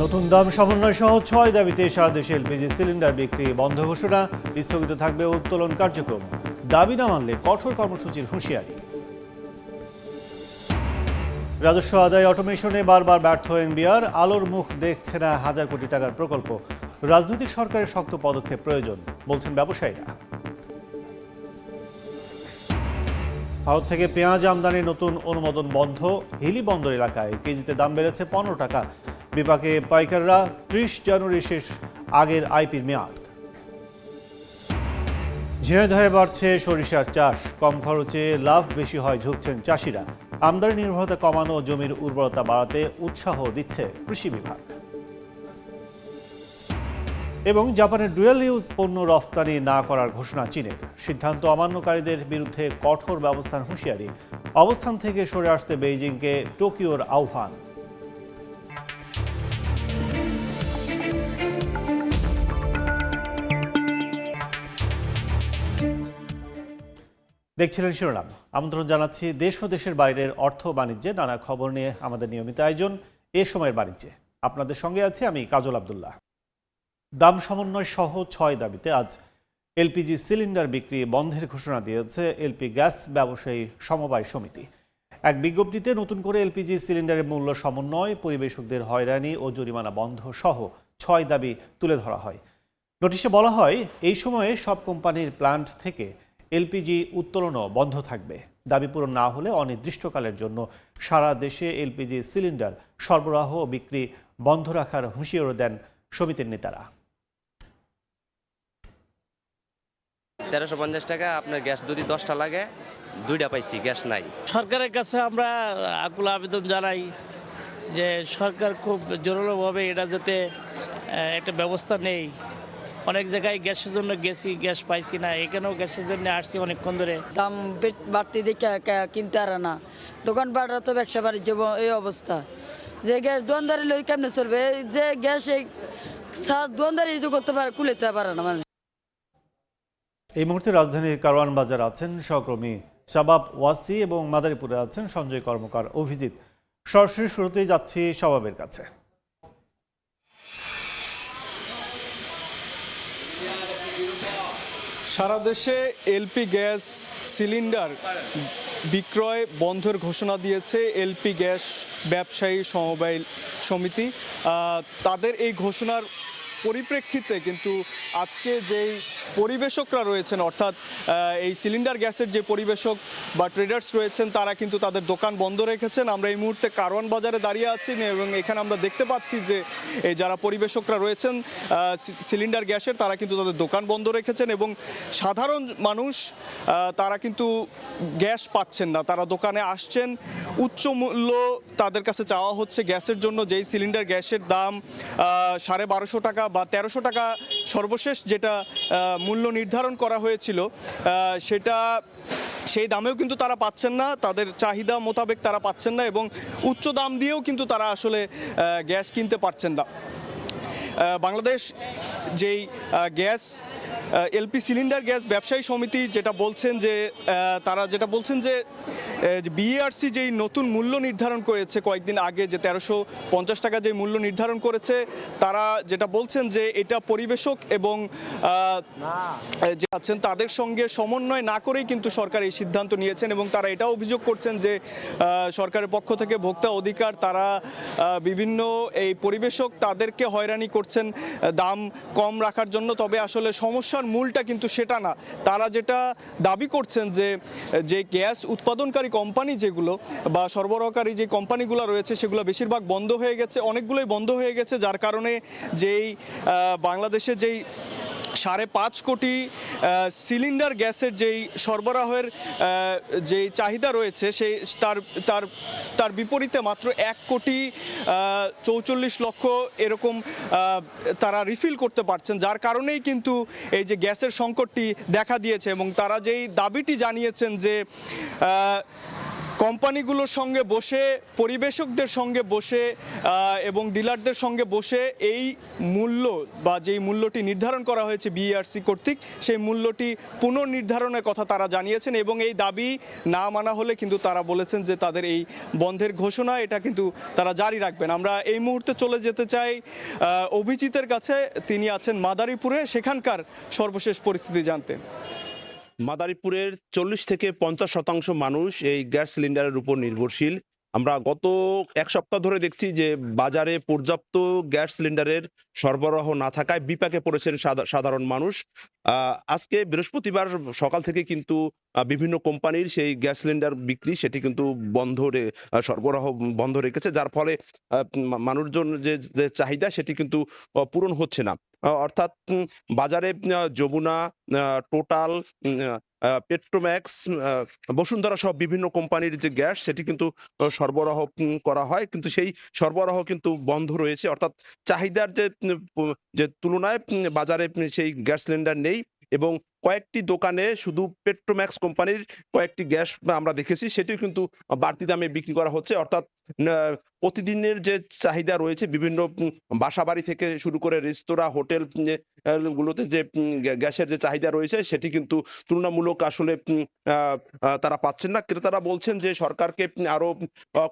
নতুন দাম সমন্বয় সহ ৬ দাবিতে সারা দেশে এলপিজি সিলিন্ডার বিক্রি বন্ধ ঘোষণা, স্থগিত থাকবে উত্তোলন কার্যক্রম। দাবি না মানলে কঠোর কর্মসূচির হুঁশিয়ারি। রাজস্ব আদায় অটোমেশনে বারবার ব্যর্থ এনবিআর, আলোর মুখ দেখছে না হাজার কোটি টাকার প্রকল্প। রাজনৈতিক সরকারের শক্ত পদক্ষেপ প্রয়োজন বলছেন ব্যবসায়ীরা। ভারত থেকে পেঁয়াজ আমদানির নতুন অনুমোদন বন্ধ, হিলি বন্দর এলাকায় কেজিতে দাম বেড়েছে 15 টাকা। বিপাকে পাইকাররা, 30 জানুয়ারি শেষ আগের আইপির মেয়াদ। ঝিনাইদহে বাড়ছে সরিষার চাষ, কম খরচে লাভ বেশি হয় ঝুঁকছেন চাষিরা। আমদানি নির্ভরতা কমানো, জমির উর্বরতা বাড়াতে উৎসাহ দিচ্ছে কৃষি বিভাগ। এবং জাপানের ডুয়েল ইউজ পণ্য রফতানি না করার ঘোষণা চীনের, সিদ্ধান্ত অমান্যকারীদের বিরুদ্ধে কঠোর ব্যবস্থার হুঁশিয়ারি। অবস্থান থেকে সরে আসতে বেইজিংকে টোকিওর আহ্বান। দেখছিলেন শিরোনাম। আমন্ত্রণ জানাচ্ছি দেশ ও দেশের বাইরের অর্থ বাণিজ্যে নানা খবর নিয়ে আমাদের নিয়মিত আয়োজন এ সময়ের বাণিজ্যে। আপনাদের সঙ্গে আছি আমি কাজল আব্দুল্লাহ। দাম সমন্বয় সহ ৬ দাবিতে আজ এলপিজি সিলিন্ডার বিক্রি বন্ধের ঘোষণা দিয়েছে এলপি গ্যাস ব্যবসায়ী সমবায় সমিতি। এক বিজ্ঞপ্তিতে নতুন করে এলপিজি সিলিন্ডারের মূল্য সমন্বয়, পরিবেশকদের হয়রানি ও জরিমানা বন্ধ সহ ৬ দাবি তুলে ধরা হয়। নোটিশে বলা হয়, এই সময়ে সব কোম্পানির প্ল্যান্ট থেকে এলপিজি উত্তোলনও বন্ধ থাকবে। দাবি পূরণ না হলে অনির্দিষ্টকালের জন্য সারা দেশে এলপিজি সিলিন্ডার সরবরাহ ও বিক্রি বন্ধ রাখার হুঁশিয়ারি দেন সমিতির নেতারা। 1350 টাকা আপনার গ্যাস যদি 10টা লাগে, 2টা পাইছি, গ্যাস নাই। সরকারের কাছে আমরা আকুল আবেদন জানাই যে সরকার খুব জোরালোভাবে এটা যাতে একটা ব্যবস্থা নেই। অনেক জায়গায় গ্যাসের জন্য গেছি, গ্যাস পাইছি না, এখানেও গ্যাসের জন্য আসছি অনেকক্ষণ ধরে। দাম বাড়তি দেখে কিনতে আর না, দোকানপাটরা তো ব্যবসা বাণিজ্য এই অবস্থা যে গ্যাস দোকানদারি লই কেমনে চলবে, যে গ্যাস এই দোকানদারি করতে পারে, কুলেতে পারে না মানুষ। এই মুহূর্তে রাজধানীর কারওয়ান বাজার আছেন সহকর্মী শাবাব ওয়াসি এবং মাদারীপুরে আছেন সঞ্জয় কর্মকার অভিজিৎ। সরাসরি শুরুতেই যাচ্ছি শাবাবের কাছে। সারা দেশে এলপি গ্যাস সিলিন্ডার বিক্রয় বন্ধের ঘোষণা দিয়েছে এলপি গ্যাস ব্যবসায়ী সমবায় সমিতি। তাদের এই ঘোষণার পরিপ্রেক্ষিতে কিন্তু আজকে যেই পরিবেশকরা রয়েছেন, অর্থাৎ এই সিলিন্ডার গ্যাসের যে পরিবেশক বা ট্রেডার্স রয়েছেন, তারা কিন্তু তাদের দোকান বন্ধ রেখেছেন। আমরা এই মুহূর্তে কারওয়ান বাজারে দাঁড়িয়ে আছি এবং এখানে আমরা দেখতে পাচ্ছি যে এই যারা পরিবেশকরা রয়েছেন সিলিন্ডার গ্যাসের, তারা কিন্তু তাদের দোকান বন্ধ রেখেছেন এবং সাধারণ মানুষ তারা কিন্তু গ্যাস পাচ্ছেন না। তারা দোকানে আসছেন, উচ্চ মূল্য তাদের কাছে চাওয়া হচ্ছে গ্যাসের জন্য। যেই সিলিন্ডার গ্যাসের দাম 1250 টাকা বা 1300 টাকা সর্বশেষ যেটা মূল্য নির্ধারণ করা হয়েছিল, সেই দামেও কিন্তু তারা পাচ্ছেন না, তাদের চাহিদা মোতাবেক তারা পাচ্ছেন না এবং উচ্চ দাম দিয়েও কিন্তু তারা আসলে গ্যাস কিনতে পারছেন না। বাংলাদেশ যেই গ্যাস এলপি সিলিন্ডার গ্যাস ব্যবসায়ী সমিতি যেটা বলছেন যে বিইআরসি যেই নতুন মূল্য নির্ধারণ করেছে কয়েকদিন আগে, যে 1350 টাকা যে মূল্য নির্ধারণ করেছে, তারা যেটা বলছেন যে এটা পরিবেশক এবং যে আছেন তাদের সঙ্গে সমন্বয় না করেই কিন্তু সরকার এই সিদ্ধান্ত নিয়েছেন এবং তারা এটাও অভিযোগ করছেন যে সরকারের পক্ষ থেকে ভোক্তা অধিকার তারা বিভিন্ন এই পরিবেশক তাদেরকে হয়রানি করছেন দাম কম রাখার জন্য। তবে আসলে সমস্যার মূলটা কিন্তু সেটা না। তারা যেটা দাবি করছেন যে গ্যাস উৎপাদনকারী কোম্পানি যেগুলো বা সরবরাহকারী যে কোম্পানিগুলো রয়েছে, সেগুলো বেশিরভাগ বন্ধ হয়ে গেছে, অনেকগুলোই বন্ধ হয়ে গেছে, যার কারণে যেই বাংলাদেশে যেই 5.5 কোটি সিলিন্ডার গ্যাসের যেই সরবরাহের যেই চাহিদা রয়েছে, সেই তার বিপরীতে মাত্র 1,44,00,000 এরকম তারা রিফিল করতে পারছেন, যার কারণেই কিন্তু এই যে গ্যাসের সংকটটি দেখা দিয়েছে। এবং তারা যেই দাবিটি জানিয়েছেন যে কোম্পানিগুলোর সঙ্গে বসে, পরিবেশকদের সঙ্গে বসে এবং ডিলারদের সঙ্গে বসে এই মূল্য বা যেই মূল্যটি নির্ধারণ করা হয়েছে বিইআরসি কর্তৃক, সেই মূল্যটি পুনর্নির্ধারণের কথা তারা জানিয়েছেন এবং এই দাবি না মানা হলে কিন্তু তারা বলেছেন যে তাদের এই বন্ধের ঘোষণা এটা কিন্তু তারা জারি রাখবেন। আমরা এই মুহূর্তে চলে যেতে চাই অভিজিতের কাছে, তিনি আছেন মাদারীপুরে, সেখানকার সর্বশেষ পরিস্থিতি জানতে। মাদারীপুরের 40 থেকে 50% মানুষ এই গ্যাস সিলিন্ডারের উপর নির্ভরশীল। আমরা গত এক সপ্তাহ ধরে দেখছি যে বাজারে পর্যাপ্ত গ্যাস সিলিন্ডারের সরবরাহ না থাকায় বিপাকে পড়েছেন সাধারণ মানুষ। আজকে বৃহস্পতিবার সকাল থেকে কিন্তু বিভিন্ন কোম্পানির সেই গ্যাস সিলিন্ডার বিক্রি সেটি কিন্তু সরবরাহ বন্ধ রেখেছে, যার ফলে মানুষজন যে চাহিদা সেটি কিন্তু পূরণ হচ্ছে না। অর্থাৎ বাজারে যমুনা, টোটাল, পেট্রোম্যাক্স, বসুন্ধরা সব বিভিন্ন কোম্পানির যে গ্যাস সেটি কিন্তু সরবরাহ করা হয়, কিন্তু সেই সরবরাহ কিন্তু বন্ধ রয়েছে। অর্থাৎ চাহিদার যে তুলনায় বাজারে সেই গ্যাস সিলিন্ডার নেই এবং কয়েকটি দোকানে শুধু পেট্রোম্যাক্স কোম্পানির কয়েকটি গ্যাস আমরা দেখেছি সেটিও কিন্তু বাড়তি দামে বিক্রি করা হচ্ছে। অর্থাৎ প্রতিদিনের যে চাহিদা রয়েছে বিভিন্ন বাসাবাড়ি থেকে শুরু করে রেস্তোরাঁ, হোটেল গুলোতে যে গ্যাসের যে চাহিদা রয়েছে সেটি কিন্তু তুলনামূলক আসলে তারা পাচ্ছেন না। ক্রেতারা বলছেন যে সরকারকে আরো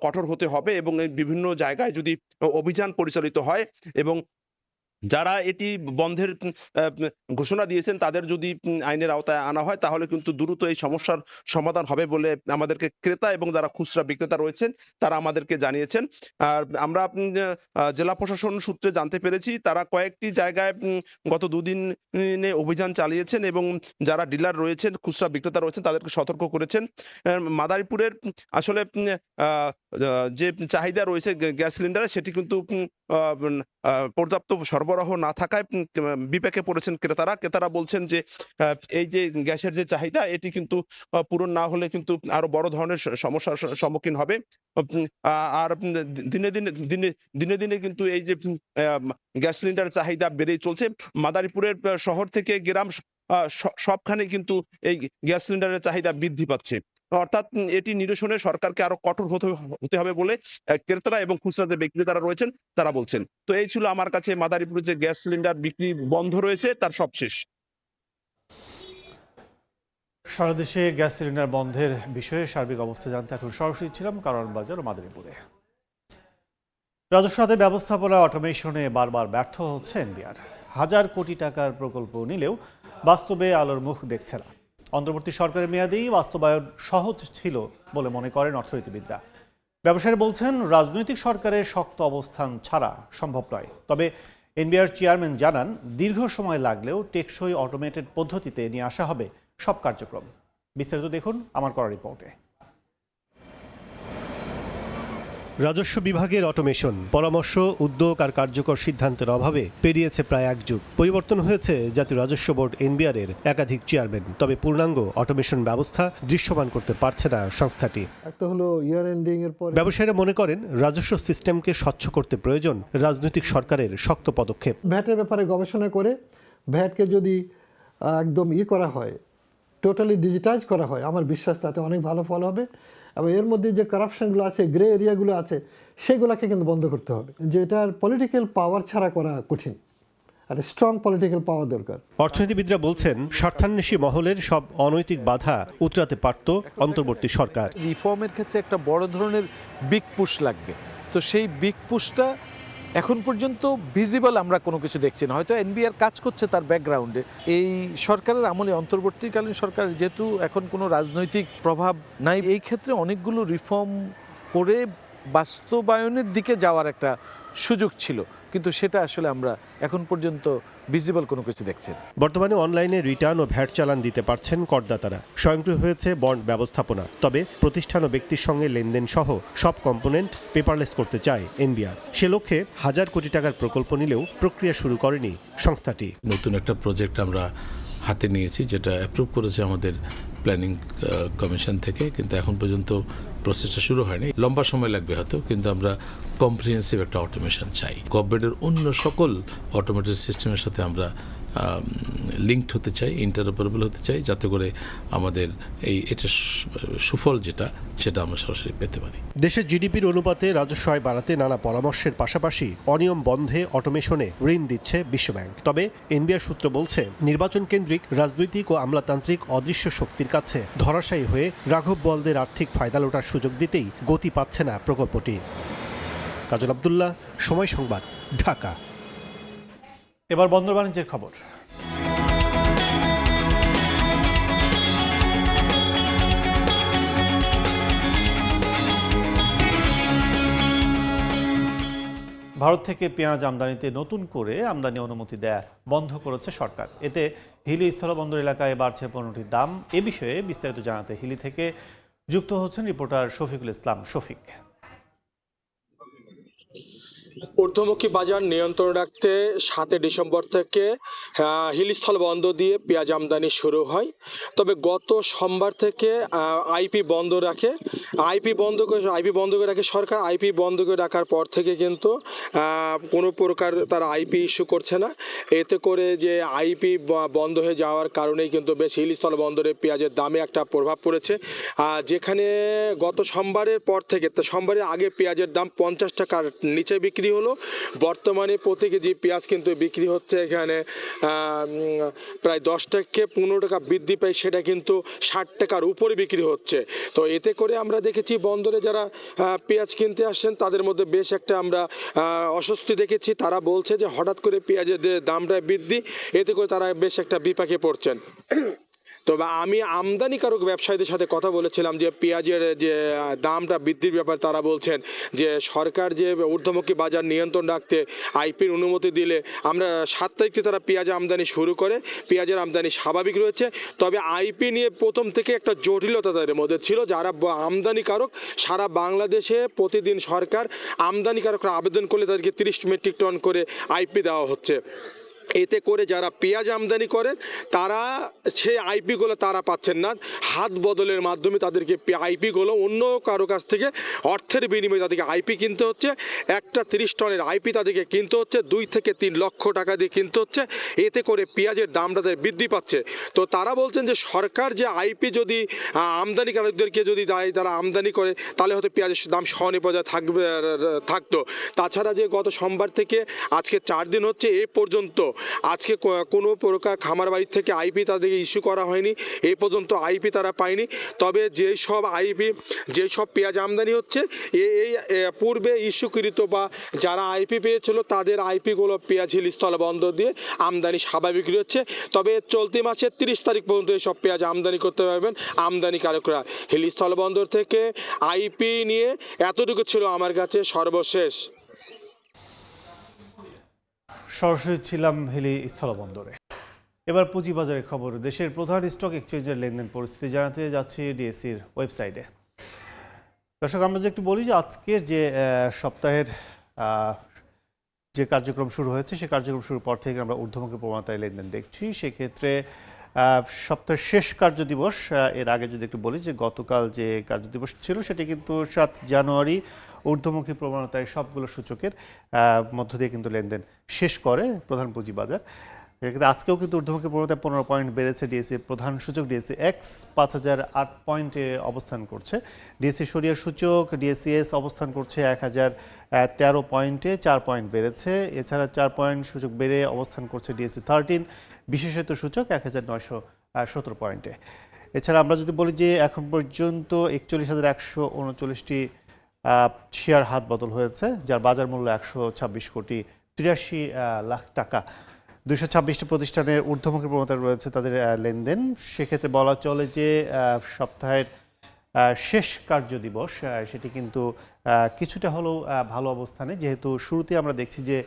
কঠোর হতে হবে এবং বিভিন্ন জায়গায় যদি অভিযান পরিচালিত হয় এবং যারা এটি বন্ধের ঘোষণা দিয়েছেন তাদের যদি আইনের আওতায় আনা হয় তাহলে কিন্তু দ্রুত এই সমস্যার সমাধান হবে বলে আমাদেরকে ক্রেতা এবং যারা খুচরা বিক্রেতা রয়েছেন তারা আমাদেরকে জানিয়েছেন। আর আমরা জেলা প্রশাসন সূত্রে জানতে পেরেছি তারা কয়েকটি জায়গায় গত দুদিনে অভিযান চালিয়েছেন এবং যারা ডিলার রয়েছেন, খুচরা বিক্রেতা রয়েছেন তাদেরকে সতর্ক করেছেন। মাদারীপুরের আসলে যে চাহিদা রয়েছে গ্যাস সিলিন্ডারে সেটি কিন্তু পর্যাপ্ত সরবরাহ না থাকায় বিপাকে পড়েছেন ক্রেতারা বলছেন যে এই যে গ্যাসের যে চাহিদা এটি কিন্তু পূরণ না হলে কিন্তু আরো বড় ধরনের সমস্যার সম্মুখীন হবে। আর দিনে দিনে কিন্তু এই যে গ্যাস সিলিন্ডার চাহিদা বেড়েই চলছে। মাদারীপুরের শহর থেকে গ্রাম সবখানে কিন্তু এই গ্যাস সিলিন্ডারের চাহিদা বৃদ্ধি পাচ্ছে। অর্থাৎ এটি নিরসনে সরকারকে আরো কঠোর হতে হবে বলে ক্রেতারা এবং খুচরা যে বিক্রেতারা রয়েছেন তারা বলছেন। তো এই ছিল আমার কাছে মাদারীপুরে যে গ্যাস সিলিন্ডার বিক্রি বন্ধ রয়েছে তার সবশেষ। সারা দেশে গ্যাস সিলিন্ডার বন্ধের বিষয়ে সার্বিক অবস্থা জানতে এখন সরাসরি ছিলাম কারওয়ান বাজার ও মাদারীপুরে। রাজস্ব খাতের ব্যবস্থাপনা অটোমেশনে বারবার ব্যর্থ হচ্ছে এনবিআর। হাজার কোটি টাকার প্রকল্প নিলেও বাস্তবে আলোর মুখ দেখছে না। অন্তর্বর্তী সরকারের মেয়াদেই বাস্তবায়ন সহজ ছিল বলে মনে করেন অর্থনীতিবিদরা। ব্যবসায়ীরা বলছেন রাজনৈতিক সরকারের শক্ত অবস্থান ছাড়া সম্ভব নয়। তবে এনবিআর চেয়ারম্যান জানান দীর্ঘ সময় লাগলেও টেকসই অটোমেটেড পদ্ধতিতে নিয়ে আসা হবে সব কার্যক্রম। বিস্তারিত দেখুন আমার করা রিপোর্টে। রাজস্ব বিভাগের অটোমেশন, পরামর্শ, উদ্যোগ আর কার্যকর সিদ্ধান্তের অভাবে পেরিয়েছে প্রায় এক যুগ। পরিবর্তন হয়েছে জাতীয় রাজস্ব বোর্ড এনবিআর এর একাধিক চেয়ারম্যান, তবে পূর্ণাঙ্গ অটোমেশন ব্যবস্থা দৃশ্যমান করতে পারছে না সংস্থাটি। একটা হলো ইয়ার এন্ডিং এর পর ব্যবসায়ীরা মনে করেন রাজস্ব সিস্টেমকে স্বচ্ছ করতে প্রয়োজন রাজনৈতিক সরকারের শক্ত পদক্ষেপ। ভ্যাটের ব্যাপারে গবেষণা করে ভ্যাটকে যদি একদম করা হয়, টোটালি ডিজিটাইজ করা হয়, আমার বিশ্বাস তাতে অনেক ভালো ফল হবে। এবং এর মধ্যে যে কারাপশনগুলো আছে, গ্রে এরিয়াগুলো আছে, সেগুলোকে কিন্তু বন্ধ করতে হবে। যে এটার পলিটিক্যাল পাওয়ার ছাড়া করা কঠিন, আর স্ট্রং পলিটিক্যাল পাওয়ার দরকার। অর্থনীতিবিদরা বলছেন স্বার্থান্বেষী মহলের সব অনৈতিক বাধা উতরাতে পারত অন্তর্বর্তী সরকার। রিফর্মের ক্ষেত্রে একটা বড় ধরনের বিগ পুশ লাগবে, তো সেই বিগ পুশটা এখন পর্যন্ত ভিজিবল আমরা কোনো কিছু দেখছি না। হয়তো এনবিআর কাজ করছে তার ব্যাকগ্রাউন্ডে। এই সরকারের আমলে, অন্তর্বর্তীকালীন সরকার যেহেতু এখন কোনো রাজনৈতিক প্রভাব নাই, এই ক্ষেত্রে অনেকগুলো রিফর্ম করে বাস্তবায়নের দিকে যাওয়ার একটা সুযোগ ছিল, কিন্তু সেটা আসলে আমরা এখন পর্যন্ত ভিজিবল কোনো কিছু দেখছি না। বর্তমানে অনলাইনে রিটার্ন ও ভ্যাট চালান দিতে পারছেন করদাতারা। স্বয়ংক্রিয় হয়েছে বন্ড ব্যবস্থাপনা, তবে প্রতিষ্ঠান ও ব্যক্তির সঙ্গে লেনদেন সহ সব কম্পোনেন্ট পেপারলেস করতে চায় এনবিআর। সে লক্ষ্যে হাজার কোটি টাকার প্রকল্প নিলেও প্রক্রিয়া শুরু করেনি সংস্থাটি। নতুন একটা প্রজেক্ট আমরা হাতে নিয়েছি যেটা অ্যাপ্রুভ করেছে আমাদের প্ল্যানিং কমিশন থেকে, কিন্তু এখন পর্যন্ত প্রসেসটা শুরু হয়নি, লম্বা সময় লাগবে হয়তো, কিন্তু আমরা কম্প্রিহেন্সিভ একটা অটোমেশন চাই। গভর্নমেন্টের অন্য সকল অটোমেটেড সিস্টেমের সাথে আমরা লিঙ্কড হতে চাই, ইন্টারঅপারেবল হতে চাই, যাতে করে আমাদের এটা সুফল সেটা আমরা সরাসরি পেতে পারি। দেশের জিডিপির অনুপাতে রাজস্ব আয় বাড়াতে নানা পরামর্শের পাশাপাশি অনিয়ম বন্ধে অটোমেশনে ঋণ দিচ্ছে বিশ্বব্যাংক। তবে এনবিআর সূত্র বলছে, নির্বাচন কেন্দ্রিক রাজনৈতিক ও আমলাতান্ত্রিক অদৃশ্য শক্তির কাছে ধরাশায়ী হয়ে রাঘব বোয়ালদের আর্থিক ফায়দা লোটার সুযোগ দিতেই গতি পাচ্ছে না প্রকল্পটি। কাজল আব্দুল্লাহ, সময় সংবাদ, ঢাকা। এবার বন্দর বাণিজ্যের খবর। ভারত থেকে পেঁয়াজ আমদানিতে নতুন করে আমদানি অনুমতি দেয়া বন্ধ করেছে সরকার। এতে হিলি স্থলবন্দর এলাকায় বাড়ছে পণ্যটির দাম। এ বিষয়ে বিস্তারিত জানাতে হিলি থেকে যুক্ত হচ্ছেন রিপোর্টার শফিকুল ইসলাম শফিক। ঊর্ধ্বমুখী বাজার নিয়ন্ত্রণ রাখতে 7 ডিসেম্বর থেকে হিলিস্থল বন্দর দিয়ে পেঁয়াজ আমদানি শুরু হয়। তবে গত সোমবার থেকে আইপি বন্ধ করে রাখে সরকার। আইপি বন্ধ করে রাখার পর থেকে কিন্তু কোনো প্রকার তারা আইপি ইস্যু করছে না। এতে করে যে আইপি বন্ধ হয়ে যাওয়ার কারণেই কিন্তু বেশ হিলিস্থল বন্দরে পেঁয়াজের দামে একটা প্রভাব পড়েছে। যেখানে গত সোমবারের পর থেকে, সোমবারের আগে পেঁয়াজের দাম 50 টাকার নিচে বিক্রি হলো, বর্তমানে প্রতি কেজি পেঁয়াজ কিন্তু বিক্রি হচ্ছে এখানে প্রায় 10 থেকে 15 টাকা বৃদ্ধি পায়, সেটা কিন্তু 60 টাকার উপরে বিক্রি হচ্ছে। তো এতে করে আমরা দেখেছি বন্দরে যারা পেঁয়াজ কিনতে আসছেন তাদের মধ্যে বেশ একটা আমরা অস্বস্তি দেখেছি। তারা বলছে যে হঠাৎ করে পেঁয়াজের দামটা বৃদ্ধি, এতে করে তারা বেশ একটা বিপাকে পড়ছেন। তবে আমি আমদানিকারক ব্যবসায়ীদের সাথে কথা বলেছিলাম যে পেঁয়াজের যে দামটা বৃদ্ধির ব্যাপারে তারা বলছেন যে সরকার যে ঊর্ধ্বমুখী বাজার নিয়ন্ত্রণ রাখতে আইপির অনুমতি দিলে আমরা 7 তারিখ থেকে তারা পেঁয়াজ আমদানি শুরু করে, পেঁয়াজের আমদানি স্বাভাবিক রয়েছে। তবে আইপি নিয়ে প্রথম থেকে একটা জটিলতা তাদের মধ্যে ছিল। যারা আমদানিকারক সারা বাংলাদেশে প্রতিদিন সরকার আমদানিকারকরা আবেদন করলে তাদেরকে 30 মেট্রিক টন করে আইপি দেওয়া হচ্ছে। এতে করে যারা পেঁয়াজ আমদানি করেন তারা সেই আইপিগুলো তারা পাচ্ছেন না। হাত বদলের মাধ্যমে তাদেরকে আইপিগুলো অন্য কারো কাছ থেকে অর্থের বিনিময়ে তাদেরকে আইপি কিনতে হচ্ছে। একটা 30 টনের আইপি তাদেরকে কিনতে হচ্ছে 2 থেকে 3 লক্ষ টাকা দিয়ে কিনতে হচ্ছে। এতে করে পেঁয়াজের দামটা বৃদ্ধি পাচ্ছে। তো তারা বলছেন যে সরকার যে আইপি যদি আমদানিকারকদেরকে যদি দেয়, তারা আমদানি করে, তাহলে হয়তো পেঁয়াজের দাম সহনীয় পর্যায়ে থাকতো। তাছাড়া যে গত সোমবার থেকে আজকে 4 দিন হচ্ছে, এ পর্যন্ত আজকে কোনো প্রকার খামার বাড়ি থেকে আইপি তাদেরকে ইস্যু করা হয়নি। এই পর্যন্ত আইপি তারা পায়নি। তবে যেসব পেঁয়াজ আমদানি হচ্ছে এই পূর্বে ইস্যুকৃত বা যারা আইপি পেয়েছিল তাদের আইপিগুলো পেঁয়াজ হিল স্থলবন্দর দিয়ে আমদানি স্বাভাবিক হচ্ছে। তবে চলতি মাসের 30 তারিখ পর্যন্ত এইসব পেঁয়াজ আমদানি করতে পারবেন আমদানিকারকরা। হিল স্থলবন্দর থেকে আইপি নিয়ে এতটুকু ছিল আমার কাছে সর্বশেষ। সরাসরি ছিলাম হিলি স্থলবন্দরে। এবার পুঁজিবাজারের খবর। দেশের প্রধান স্টক এক্সচেঞ্জের লেনদেন পরিস্থিতি জানাতে যাচ্ছি ডিএসসির ওয়েবসাইটে। দর্শক, আমরা যে একটু বলি যে আজকের যে সপ্তাহের যে কার্যক্রম শুরু হয়েছে, সেই কার্যক্রম শুরুর পর থেকে আমরা ঊর্ধ্বমুখী প্রবণতায় লেনদেন দেখছি। সেক্ষেত্রে সপ্তাহের শেষ কার্যদিবস, এর আগে যদি একটু বলি যে গতকাল যে কার্যদিবস ছিল সেটি কিন্তু 7 জানুয়ারি ঊর্ধ্বমুখী প্রবণতায় সবগুলো সূচকের মধ্য দিয়ে কিন্তু লেনদেন শেষ করে প্রধান পুঁজিবাজার। কিন্তু আজকেও কিন্তু ঊর্ধ্বমুখী প্রবণতায় 15 পয়েন্ট বেড়েছে ডিএসসি প্রধান সূচক। ডিএসসি এক্স 5008 পয়েন্টে অবস্থান করছে। ডিএসসি সরিয়া সূচক ডিএসসিএস অবস্থান করছে 1013 পয়েন্টে, 4 পয়েন্ট বেড়েছে। এছাড়া 4 পয়েন্ট সূচক বেড়ে অবস্থান করছে ডিএসসি 13 বিশেষায়িত সূচক 1917 পয়েন্টে। এছাড়া আমরা যদি বলি যে এখন পর্যন্ত 41,139টি শেয়ার হাত বদল হয়েছে, যার বাজার মূল্য 126 কোটি 83 লাখ টাকা। 226টি প্রতিষ্ঠানের ঊর্ধ্বমুখী প্রবণতা রয়েছে তাদের লেনদেন। সেক্ষেত্রে বলা চলে যে সপ্তাহের শেষ কার্যদিবস সেটি কিন্তু কিছুটা হলেও ভালো অবস্থানে, যেহেতু শুরুতে আমরা দেখছি যে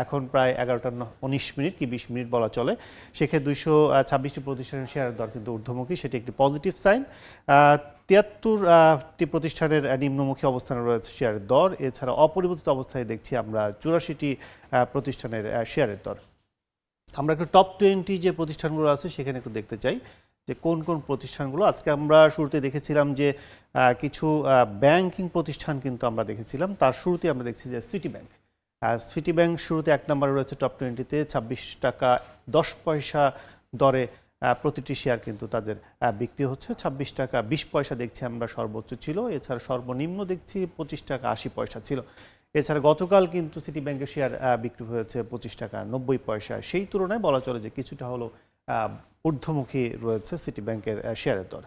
এখন প্রায় 11:19 কি 20 মিনিট বলা চলে। সেক্ষেত্রে 226টি প্রতিষ্ঠানের শেয়ারের দর কিন্তু ঊর্ধ্বমুখী, সেটি একটি পজিটিভ সাইন। 73টি প্রতিষ্ঠানের নিম্নমুখী অবস্থানে রয়েছে শেয়ারের দর। এছাড়া অপরিবর্তিত অবস্থায় দেখছি আমরা 84টি প্রতিষ্ঠানের শেয়ারের দর। আমরা একটু টপ 20 যে প্রতিষ্ঠানগুলো আছে সেখানে একটু দেখতে চাই যে কোন কোন প্রতিষ্ঠানগুলো। আজকে আমরা শুরুতে দেখেছিলাম যে কিছু ব্যাংকিং প্রতিষ্ঠান কিন্তু আমরা দেখেছিলাম। তার শুরুতে আমরা দেখছি যে সিটি ব্যাংক শুরুতে 1 নম্বরে রয়েছে টপ 20-তে 26 টাকা 10 পয়সা দরে প্রতিটি শেয়ার কিন্তু তাদের বিক্রি হচ্ছে। 26 টাকা 20 পয়সা দেখছি আমরা সর্বোচ্চ ছিল, এছাড়া সর্বনিম্ন দেখছি 25 টাকা 80 পয়সা ছিল। এছাড়া গতকাল কিন্তু সিটি ব্যাংকের শেয়ার বিক্রি হয়েছে 25 টাকা 90 পয়সা। সেই তুলনায় বলা চলে যে কিছুটা হলো ঊর্ধ্বমুখী রয়েছে সিটি ব্যাংকের শেয়ারের দর।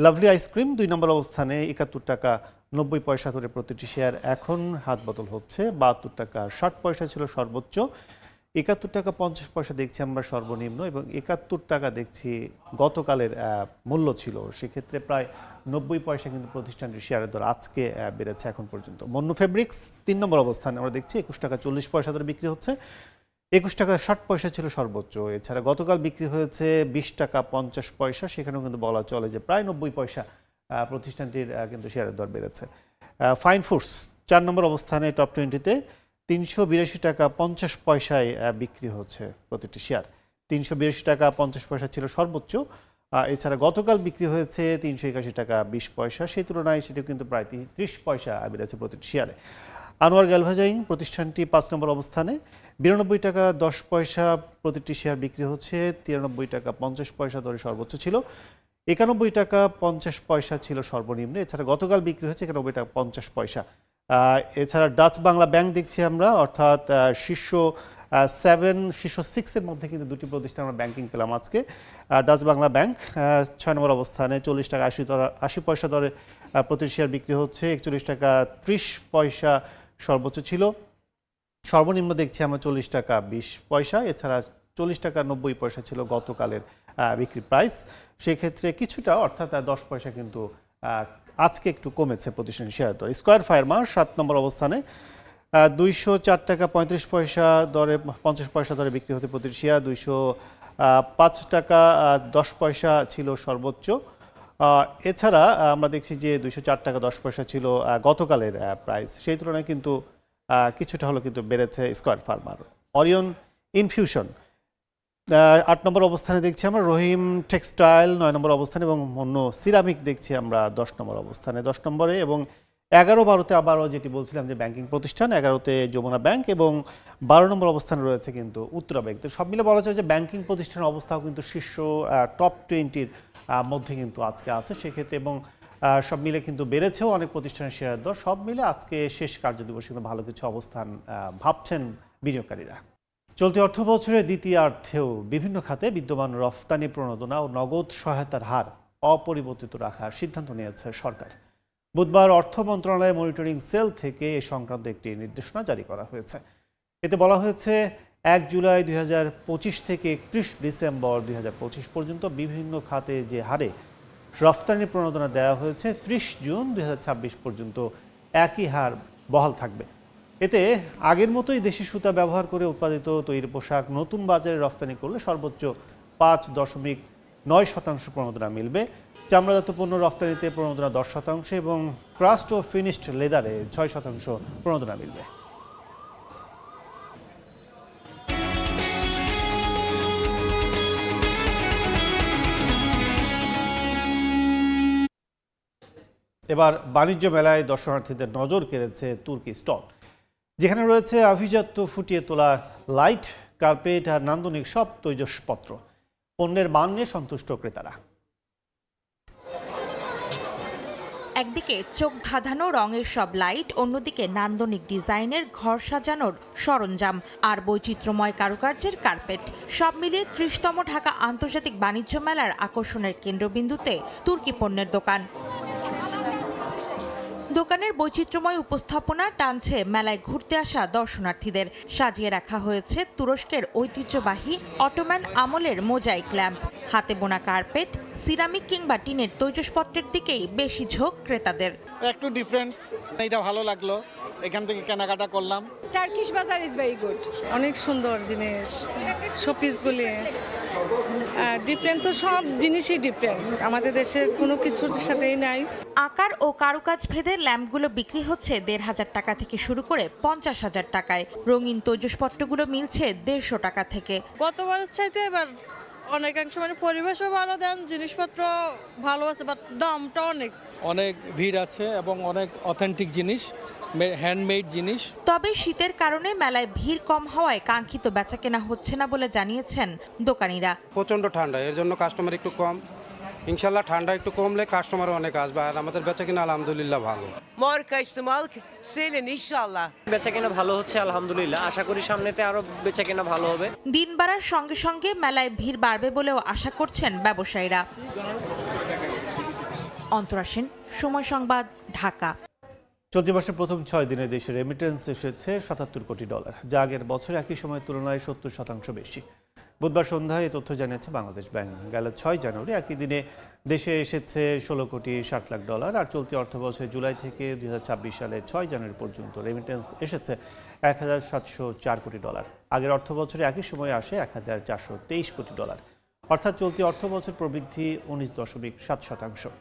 লাভলি আইসক্রিম 2 নম্বর অবস্থানে 71 টাকা 90 পয়সা ধরে প্রতিটি শেয়ার এখন হাত বদল হচ্ছে। 72 টাকা 60 পয়সা ছিল সর্বোচ্চ, 71 টাকা 50 পয়সা দেখছি আমরা সর্বনিম্ন, এবং 71 টাকা দেখছি গতকালের মূল্য ছিল। সেক্ষেত্রে প্রায় 90 পয়সা কিন্তু প্রতিষ্ঠানটির শেয়ারের দর আজকে বেড়েছে এখন পর্যন্ত। মন্নু ফেব্রিক্স 3 নম্বর অবস্থানে আমরা দেখছি 21 টাকা 40 পয়সা ধরে বিক্রি হচ্ছে, 21 টাকা 60 পয়সা ছিল সর্বোচ্চ। এছাড়া গতকাল বিক্রি হয়েছে 20 টাকা 50 পয়সা, সেখানেও কিন্তু বলা চলে যে প্রায় 90 পয়সা প্রতিষ্ঠানটির কিন্তু শেয়ারের দর বেড়েছে। ফাইন ফুডস 4 নম্বর অবস্থানে টপ 20-তে 382 টাকা 50 পয়সায় বিক্রি হচ্ছে প্রতিটি শেয়ার। 382 টাকা 50 পয়সা ছিল সর্বোচ্চ। এছাড়া গতকাল বিক্রি হয়েছে 381 টাকা 20 পয়সা, সেই তুলনায় সেটিও কিন্তু প্রায় 30 পয়সা বেড়েছে প্রতিটি শেয়ারে। আনোয়ার গ্যালভাজাইং প্রতিষ্ঠানটি 5 নম্বর অবস্থানে 92 টাকা 10 পয়সা প্রতিটি শেয়ার বিক্রি হচ্ছে, 93 টাকা 50 পয়সা দরে সর্বোচ্চ ছিল, 91 টাকা 50 পয়সা ছিল সর্বনিম্ন। এছাড়া গতকাল বিক্রি হয়েছে 91 টাকা 50 পয়সা। এছাড়া ডাচ বাংলা ব্যাংক দেখছি আমরা, অর্থাৎ শীর্ষ 6-এর মধ্যে কিন্তু দুটি প্রতিষ্ঠান আমরা ব্যাংকিং পেলাম আজকে। ডাচ বাংলা ব্যাংক 6 নম্বর অবস্থানে 40 টাকা 80 পয়সা দরে প্রতি শেয়ার বিক্রি হচ্ছে, 41 টাকা 30 পয়সা সর্বোচ্চ ছিল, সর্বনিম্ন দেখছি আমরা 40 টাকা 20 পয়সা। এছাড়া 40 টাকা 90 পয়সা ছিল গতকালের বিক্রি প্রাইস। সেক্ষেত্রে কিছুটা, অর্থাৎ 10 পয়সা কিন্তু আজকে একটু কমেছে প্রতিষ্ঠানের শেয়ার দর। স্কয়ার ফার্মা 7 নম্বর অবস্থানে 204 টাকা 35 পয়সা দরে 50 পয়সা দরে বিক্রি হচ্ছে প্রতিটি শেয়ার, 205 টাকা 10 পয়সা ছিল সর্বোচ্চ। এছাড়া আমরা দেখছি যে 204 টাকা 10 পয়সা ছিল গতকালের প্রাইস, সেই তুলনায় কিন্তু কিছুটা হলো কিন্তু বেড়েছে স্কয়ার ফার্মার। অরিয়ন ইনফিউশন 8 নম্বর অবস্থানে দেখছি আমরা, রহিম টেক্সটাইল 9 নম্বর অবস্থানে, এবং অন্য সিরামিক দেখছি আমরা 10 নম্বর অবস্থানে। 10 নম্বরে এবং 11-12-তে আবারও যেটি বলছিলাম যে ব্যাংকিং প্রতিষ্ঠান, 11-তে যমুনা ব্যাংক, এবং 12 নম্বর অবস্থানে রয়েছে কিন্তু উত্তরা ব্যাংক। তো সব মিলে বলা যায় যে ব্যাংকিং প্রতিষ্ঠানের অবস্থাও কিন্তু শীর্ষ টপ 20-র মধ্যে কিন্তু আজকে আছে সেক্ষেত্রে, এবং সব মিলে কিন্তু বেড়েছেও অনেক প্রতিষ্ঠানের শেয়ারের দর। সব মিলে আজকে শেষ কার্যদিবসে কিন্তু ভালো কিছু অবস্থান ভাবছেন বিনিয়োগকারীরা। চলতি অর্থ বছরের দ্বিতীয়ার্ধেও বিভিন্ন খাতে বিদ্যমান রফতানি প্রণোদনা ও নগদ সহায়তার হার অপরিবর্তিত রাখার সিদ্ধান্ত নিয়েছে সরকার। বুধবার অর্থ মন্ত্রণালয়ের মনিটরিং সেল থেকে এ সংক্রান্ত একটি নির্দেশনা জারি করা হয়েছে। এতে বলা হয়েছে 1 জুলাই 2025 থেকে 31 ডিসেম্বর 2025 পর্যন্ত বিভিন্ন খাতে যে হারে রফতানি প্রণোদনা দেওয়া হয়েছে 30 জুন 2026 পর্যন্ত একই হার বহাল থাকবে। এতে আগের মতোই দেশি সুতা ব্যবহার করে উৎপাদিত তৈরি পোশাক নতুন বাজারে রফতানি করলে সর্বোচ্চ 5.9% প্রণোদনা মিলবে। চামড়াজাত পণ্য রফতানিতে প্রণোদনা 10% এবং ক্রাস্ট ও ফিনিশড লেদারে 6% প্রণোদনা মিলবে। এবার বাণিজ্য মেলায় দর্শনার্থীদের নজর কেড়েছে তুর্কি স্টল, যেখানে রয়েছে আভিজাত্য ফুটিয়ে তোলা লাইট, কার্পেট আর নান্দনিক সব তৈজসপত্র। পণ্যের মান নিয়ে সন্তুষ্ট ক্রেতারা। একদিকে চোখ ধাঁধানো রঙের সব লাইট, অন্যদিকে নান্দনিক ডিজাইনের ঘর সাজানোর সরঞ্জাম আর বৈচিত্র্যময় কারুকার্যের কার্পেট, সব মিলিয়ে 30তম ঢাকা আন্তর্জাতিক বাণিজ্য মেলার আকর্ষণের কেন্দ্রবিন্দুতে তুর্কি পণ্যের দোকান। দোকানের বৈচিত্র্যময় উপস্থাপনা টানছে মেলায় ঘুরতে আসা দর্শনার্থীদের। সাজিয়ে রাখা হয়েছে তুরস্কের ঐতিহ্যবাহী অটোম্যান আমলের মোজাইক ল্যাম্প, হাতে বোনা কার্পেট, সিরামিক কিংবা টিনের তৈজসপত্রের দিকেই বেশি ঝোঁক ক্রেতাদের। একটু ডিফারেন্ট, এটা ভালো লাগলো, এখান থেকে কেনাকাটা করলাম। টার্কিশ বাজার ইজ ভেরি গুড, অনেক সুন্দর জিনিস, শোপিসগুলি ডিফারেন্ট, তো সব জিনিসই ডিফারেন্ট, আমাদের দেশের কোনো কিছুর সাথেই নাই। আকার ও কারুকাজ ভেদে ল্যাম্পগুলো বিক্রি হচ্ছে 1,500 টাকা থেকে শুরু করে 50,000 টাকায়। রঙিন তৈজসপত্রগুলো মিলছে 150 টাকা থেকে। গতবার চাইতে এবার অনেকাংশ মানে পরিবেশও ভালো, দেন জিনিসপত্র ভালো আছে, বাট দামটা অনেক ভিড় আছে এবং অনেক অথেন্টিক জিনিস, হ্যান্ডমেড জিনিস। তবে শীতের কারণে মেলায় ভিড় কম হওয়ায় কাঙ্ক্ষিত বেচাকেনা হচ্ছে না বলে জানিয়েছেন দোকানিরা। প্রচণ্ড ঠান্ডা, এর জন্য কাস্টমার একটু কম। ইনশাল্লাহ ঠান্ডা একটু কমলে কাস্টমার অনেক আসবে, আর আমাদের বেচাকেনা আলহামদুলিল্লাহ ভালো। More customer selling ইনশাআল্লাহ। বেচাকেনা ভালো হচ্ছে আলহামদুলিল্লাহ, আশা করি সামনেতে আরো বেচাকেনা ভালো হবে। দিন বাড়ার সঙ্গে সঙ্গে মেলায় ভিড় বাড়বে বলেও আশা করছেন ব্যবসায়ীরা। অন্তরা সেন, সময় সংবাদ, ঢাকা। চলতি মাসের প্রথম 6 দিনে দেশে রেমিটেন্স এসেছে $77 কোটি, যা আগের বছর একই সময়ের তুলনায় 70% বেশি। বুধবার সন্ধ্যায় এই তথ্য জানিয়েছে বাংলাদেশ ব্যাংক। গেল 6 জানুয়ারি একই দিনে দেশে এসেছে $16.60 কোটি, আর চলতি অর্থবছরে জুলাই থেকে 2026 সালে 6 জানুয়ারি পর্যন্ত রেমিটেন্স এসেছে $1704 কোটি। আগের অর্থবছরে একই সময়ে আসে $1423 কোটি, অর্থাৎ চলতি অর্থবছর প্রবৃদ্ধি 19.7%।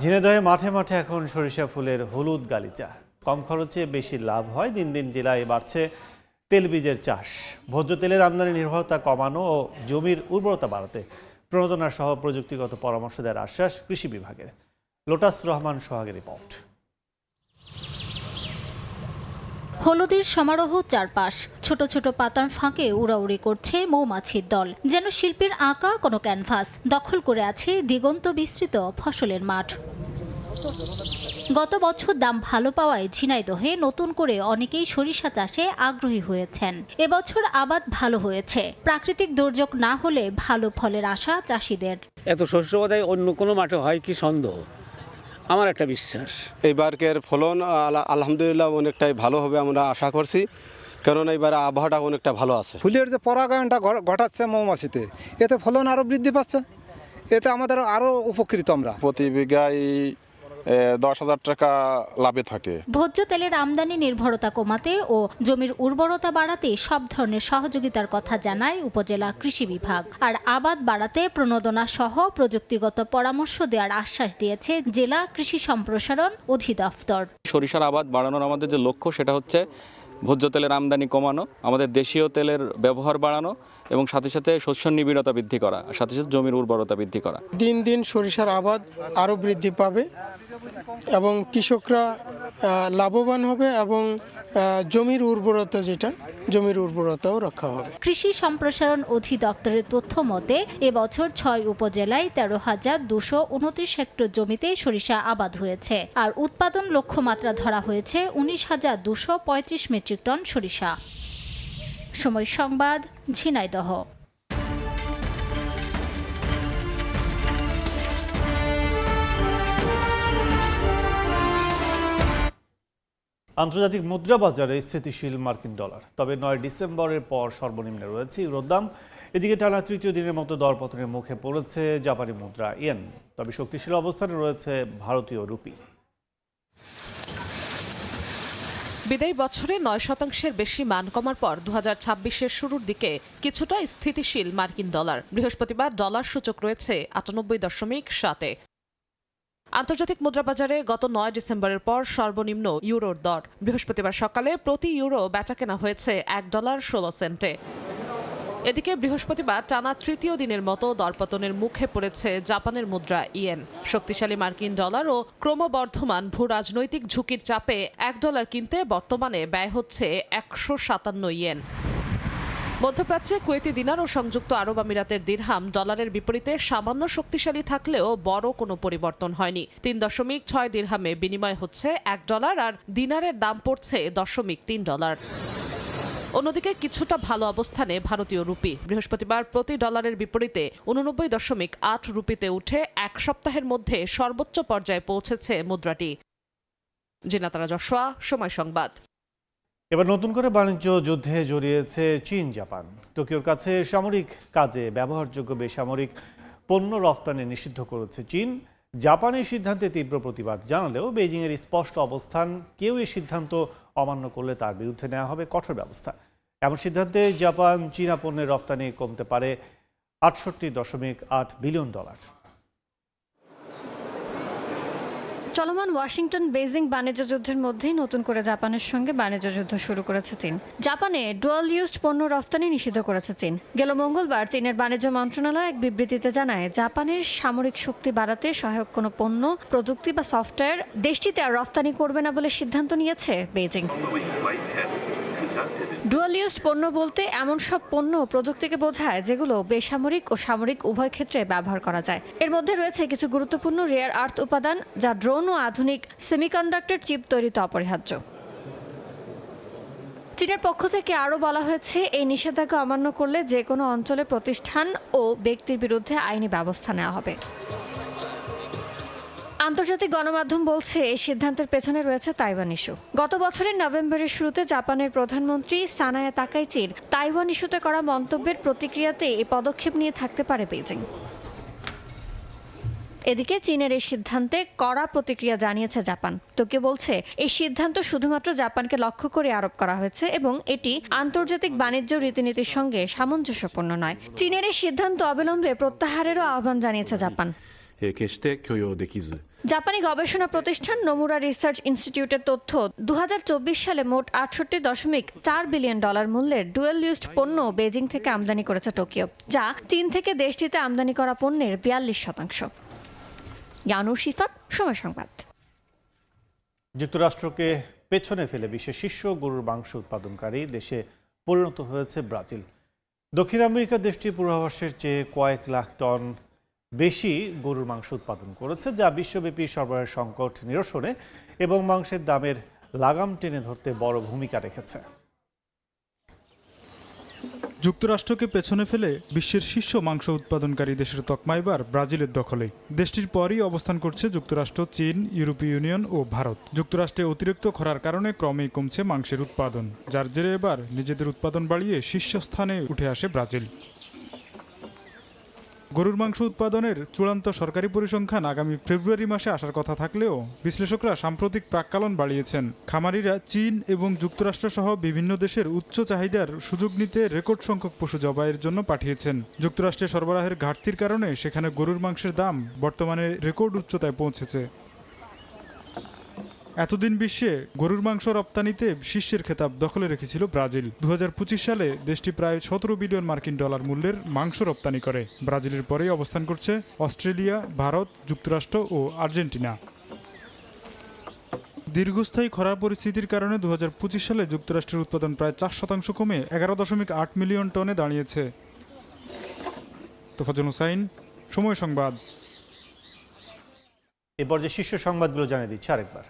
ঝিনাইদহে মাঠে মাঠে এখন সরিষা ফুলের হলুদ গালিচা। কম খরচে বেশি লাভ হয়। দিন দিন জেলায় বাড়ছে তেলবীজের চাষ। ভোজ্য তেলের আমদানি নির্ভরতা কমানো ও জমির উর্বরতা বাড়াতে প্রণোদনা সহ প্রযুক্তিগত পরামর্শ দেওয়ার আশ্বাস কৃষি বিভাগের। লোটাস রহমান সোহাগের রিপোর্ট। হলুদের সমারোহ চারপাশ, ছোট ছোট পাতার ফাঁকে উড়াউড়ি করছে মৌমাছির দল। যেন শিল্পীর আঁকা কোনো ক্যানভাস দখল করে আছে দিগন্ত বিস্তৃত ফসলের মাঠ। গত বছর দাম ভালো পাওয়ায় ঝিনাইদহে নতুন করে অনেকেই সরিষা চাষে আগ্রহী হয়েছেন। এবছর আবাদ ভালো হয়েছে। প্রাকৃতিক দুর্যোগ না হলে ভালো ফলের আশা চাষিদের। এত শস্য বোধহয় অন্য কোনো মাঠে হয় কি সন্দেহ, আমার একটা বিশ্বাস। এইবারকের ফলন আলহামদুলিল্লাহ অনেকটাই ভালো হবে আমরা আশা করছি, কারণ এইবার আবহাওয়াটা অনেকটা ভালো আছে। ফুলের যে পরাগায়নটা ঘটাচ্ছে মৌমাছিতে, এতে ফলন আরও বৃদ্ধি পাচ্ছে, এতে আমাদের আরও উপকৃত আমরা। প্রতি বিঘায় 10,000 টাকা লাভে থাকে। ভোজ্য তেলের আমদানি নির্ভরতা কমাতে ও জমির উর্বরতা বাড়াতে সব ধরনের সহযোগিতার কথা জানায় উপজেলা কৃষি বিভাগ। আর আবাদ বাড়াতে প্রণোদনা সহ প্রযুক্তিগত পরামর্শ দেওয়ার আশ্বাস দিয়েছে জেলা কৃষি সম্প্রসারণ অধিদপ্তর। সরিষার আবাদ বাড়ানোর আমাদের যে লক্ষ্য, সেটা হচ্ছে ভোজ্য তেলের আমদানি কমানো, আমাদের দেশীয় তেলের ব্যবহার বাড়ানো এবং সাথে সাথে শস্য নিবিড়তা বৃদ্ধি করা, সাথে সাথে জমির উর্বরতা বৃদ্ধি করা। দিন দিন সরিষার আবাদ আরও বৃদ্ধি পাবে এবং কৃষকরা লাভবান হবে এবং জমির উর্বরতা জমির উর্বরতাও রক্ষা হবে। কৃষি সম্প্রসারণ অধিদপ্তরের তথ্য মতে এবছর 6 উপজেলায় 13,229 হেক্টর জমিতে সরিষা আবাদ হয়েছে। আর উৎপাদন লক্ষ্যমাত্রা ধরা হয়েছে 19,235 মেট্রিক টন সরিষা। সময় সংবাদ, ঝিনাইদহ। আন্তর্জাতিক মুদ্রা বাজারে স্থিতিশীল মার্কিন ডলার, তবে 9 ডিসেম্বরের পর সর্বনিম্নে রয়েছে ইউরোর দাম। এদিকে টানা তৃতীয় দিনের মতো দরপতনের মুখে পড়েছে জাপানি মুদ্রা ইয়েন, তবে শক্তিশালী অবস্থানে রয়েছে ভারতীয় রুপি। বিদায়ী বছরে 9% বেশি মান কমার পর 2026-এর শুরুর দিকে কিছুটা স্থিতিশীল মার্কিন ডলার। বৃহস্পতিবার ডলার সূচক রয়েছে 98.7-এ। আন্তর্জাতিক মুদ্রাবাজারে গত 9 ডিসেম্বরের পর সর্বনিম্ন ইউরোর দর। বৃহস্পতিবার সকালে প্রতি ইউরো বেচাকেনা হয়েছে $1.16। এদিকে বৃহস্পতিবার টানা তৃতীয় দিনের মতো দরপতনের মুখে পড়েছে জাপানের মুদ্রা ইয়েন। শক্তিশালী মার্কিন ডলার ও ক্রমবর্ধমান ভূ রাজনৈতিক ঝুঁকির চাপে $1 কিনতে বর্তমানে ব্যয় হচ্ছে 157 ইয়েন। মধ্যপ্রাচ্যে কুয়েতি দিনার ও সংযুক্ত আরব আমিরাতের দিরহাম ডলারের বিপরীতে সামান্য শক্তিশালী থাকলেও বড় কোনো পরিবর্তন হয়নি। 3.6 দিরহামে বিনিময় হচ্ছে $1 আর দিনারের দাম পড়ছে $0.3। অন্যদিকে কিছুটা ভালো অবস্থানে ভারতীয় রুপি। বৃহস্পতিবার প্রতি ডলারের বিপরীতে 89.8 রুপিতে উঠে এক সপ্তাহের মধ্যে সর্বোচ্চ পর্যায়ে পৌঁছেছে মুদ্রাটি। জিনাতারা যশোয়া, সময় সংবাদ। এবার নতুন করে বাণিজ্য যুদ্ধে জড়িয়েছে চীন জাপান। টোকিওর কাছে সামরিক কাজে ব্যবহারযোগ্য বেসামরিক পণ্য রফতানি নিষিদ্ধ করেছে চীন। জাপানের সিদ্ধান্তে তীব্র প্রতিবাদ জানালেও বেইজিংয়ের স্পষ্ট অবস্থান, কেউ এই সিদ্ধান্ত অমান্য করলে তার বিরুদ্ধে নেওয়া হবে কঠোর ব্যবস্থা। এমন সিদ্ধান্তে জাপান চীনা পণ্যের রফতানি কমতে পারে $68.8 বিলিয়ন। চলমান ওয়াশিংটন বেজিং বাণিজ্য যুদ্ধের মধ্যেই নতুন করে জাপানের সঙ্গে বাণিজ্য যুদ্ধ শুরু করেছে চীন। জাপানে ডুয়াল ইউজড পণ্য রফতানি নিষিদ্ধ করেছে চীন। গেল মঙ্গলবার চীনের বাণিজ্য মন্ত্রণালয় এক বিবৃতিতে জানায়, জাপানের সামরিক শক্তি বাড়াতে সহায়ক কোনো পণ্য, প্রযুক্তি বা সফটওয়্যার দেশটিতে আর রফতানি করবে না বলে সিদ্ধান্ত নিয়েছে বেজিং। ডুয়াল ইউজড পণ্য বলতে এমন সব পণ্য প্রযুক্তিকে বোঝায় যেগুলো বেসামরিক ও সামরিক উভয় ক্ষেত্রে ব্যবহার করা যায়। এর মধ্যে রয়েছে কিছু গুরুত্বপূর্ণ রেয়ার আর্থ উপাদান যা ড্রোন ও আধুনিক সেমিকন্ডাক্টর চিপ তৈরিতে অপরিহার্য। চীনের পক্ষ থেকে আরও বলা হয়েছে, এই নিষেধাজ্ঞা অমান্য করলে যে কোনো অঞ্চলে প্রতিষ্ঠান ও ব্যক্তির বিরুদ্ধে আইনি ব্যবস্থা নেওয়া হবে। আন্তর্জাতিক গণমাধ্যম বলছে, এই সিদ্ধান্তের পেছনে রয়েছে তাইওয়ান ইস্যু। গত বছরের নভেম্বরের শুরুতে জাপানের প্রধানমন্ত্রী সানায়া তাকাইচির তাইওয়ান ইস্যুতে করা মন্তব্যের প্রতিক্রিয়াতে এই পদক্ষেপ নিয়ে থাকতে পারে বেজিং। এদিকে চীনের এই সিদ্ধান্তে কড়া প্রতিক্রিয়া জানিয়েছে জাপান। টোকিও বলছে, এই সিদ্ধান্ত শুধুমাত্র জাপানকে লক্ষ্য করে আরোপ করা হয়েছে এবং এটি আন্তর্জাতিক বাণিজ্য রীতিনীতির সঙ্গে সামঞ্জস্যপূর্ণ নয়। চীনের এই সিদ্ধান্ত অবিলম্বে প্রত্যাহারেরও আহ্বান জানিয়েছে জাপান। জাপানি গবেষণা প্রতিষ্ঠান নোমুরা রিসার্চ ইনস্টিটিউটের তথ্য, 2024 সালে মোট $68.4 বিলিয়ন মূল্যের ডুয়েল ইউজড পণ্য বেজিং থেকে আমদানি করেছে টোকিও, যা চীন থেকে দেশটিতে আমদানি করা পণ্যের 42%। ইয়ানুর শিফাত, সময় সংবাদ। যুক্তরাষ্ট্রকে পেছনে ফেলে বিশ্বের শীর্ষ গরুর মাংস উৎপাদনকারী দেশে পরিণত হয়েছে ব্রাজিল। দক্ষিণ আমেরিকার দেশটি পূর্বাভাসের চেয়ে কয়েক লাখ টন বেশি গরুর মাংস উৎপাদন করেছে, যা বিশ্বব্যাপী সরবরাহের সংকট নিরসনে এবং মাংসের দামের লাগাম টেনে ধরতে বড় ভূমিকা রেখেছে। যুক্তরাষ্ট্রকে পেছনে ফেলে বিশ্বের শীর্ষ মাংস উৎপাদনকারী দেশের তকমা এবার ব্রাজিলের দখলে। দেশটির পরই অবস্থান করছে যুক্তরাষ্ট্র, চীন, ইউরোপীয় ইউনিয়ন ও ভারত। যুক্তরাষ্ট্রে অতিরিক্ত খরার কারণে ক্রমেই কমছে মাংসের উৎপাদন, যার জেরে এবার নিজেদের উৎপাদন বাড়িয়ে শীর্ষস্থানে উঠে আসে ব্রাজিল। গরুর মাংস উৎপাদনের চূড়ান্ত সরকারি পরিসংখ্যান আগামী ফেব্রুয়ারি মাসে আসার কথা থাকলেও বিশ্লেষকরা সাম্প্রতিক প্রাক্কালন বাড়িয়েছেন। খামারিরা চীন এবং যুক্তরাষ্ট্র সহ বিভিন্ন দেশের উচ্চ চাহিদার সুযোগ নিতে রেকর্ড সংখ্যক পশু জবাইয়ের জন্য পাঠিয়েছেন। যুক্তরাষ্ট্রে সরবরাহের ঘাটতির কারণে সেখানে গরুর মাংসের দাম বর্তমানে রেকর্ড উচ্চতায় পৌঁছেছে। এতদিন বিশ্বে গরুর মাংস রপ্তানিতে শীর্ষের খেতাব দখলে রেখেছিল ব্রাজিল। 2025 সালে দেশটি প্রায় $17 বিলিয়ন মূল্যের মাংস রপ্তানি করে। ব্রাজিলের পরেই অবস্থান করছে অস্ট্রেলিয়া, ভারত, যুক্তরাষ্ট্র ও আর্জেন্টিনা। দীর্ঘস্থায়ী খরার পরিস্থিতির কারণে 2025 সালে যুক্তরাষ্ট্রের উৎপাদন প্রায় 4% কমে 11.8 মিলিয়ন টনে দাঁড়িয়েছে। তোফাজ্জল হুসাইন, সময় সংবাদ। এরপর যে শীর্ষ সংবাদগুলো জানিয়ে দিচ্ছে আরেকবার।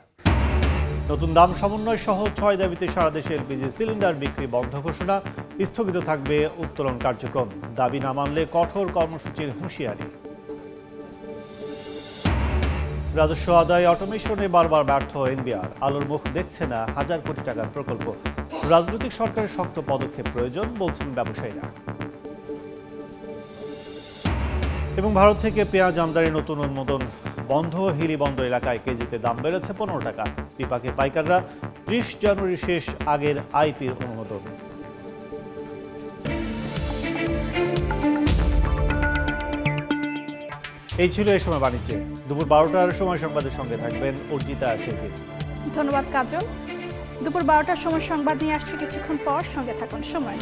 নতুন দাম সমন্বয় সহ 6 দাবিতে সারা দেশে এলপিজি সিলিন্ডার বিক্রি বন্ধ ঘোষণা, স্থগিত থাকবে উত্তোলন কার্যক্রম, দাবি না মানলে কঠোর কর্মসূচির হুঁশিয়ারি। রাজস্ব আদায় অটোমেশনে বারবার ব্যর্থ এনবিআর, আলোর মুখ দেখছে না হাজার কোটি টাকার প্রকল্প। রাজনৈতিক সরকারের শক্ত পদক্ষেপ প্রয়োজন বলছেন ব্যবসায়ীরা। এবং ভারত থেকে পেঁয়াজ আমদানির নতুন অনুমোদন বন্ধ, হিলি বন্দর এলাকায় কেজিতে দাম বেড়েছে 15 টাকা। বিপাকে পাইকাররা, 30 জানুয়ারি শেষ আগের আইপির অনুমোদন। এই ছিল এই সময় বাণিজ্যে। দুপুর 12টার সময় সংবাদের সঙ্গে থাকবেন অর্জিতা শেখি। ধন্যবাদ কাজল। দুপুর 12টার সময় সংবাদ নিয়ে আসছে কিছুক্ষণ পর, সঙ্গে থাকুন সময়।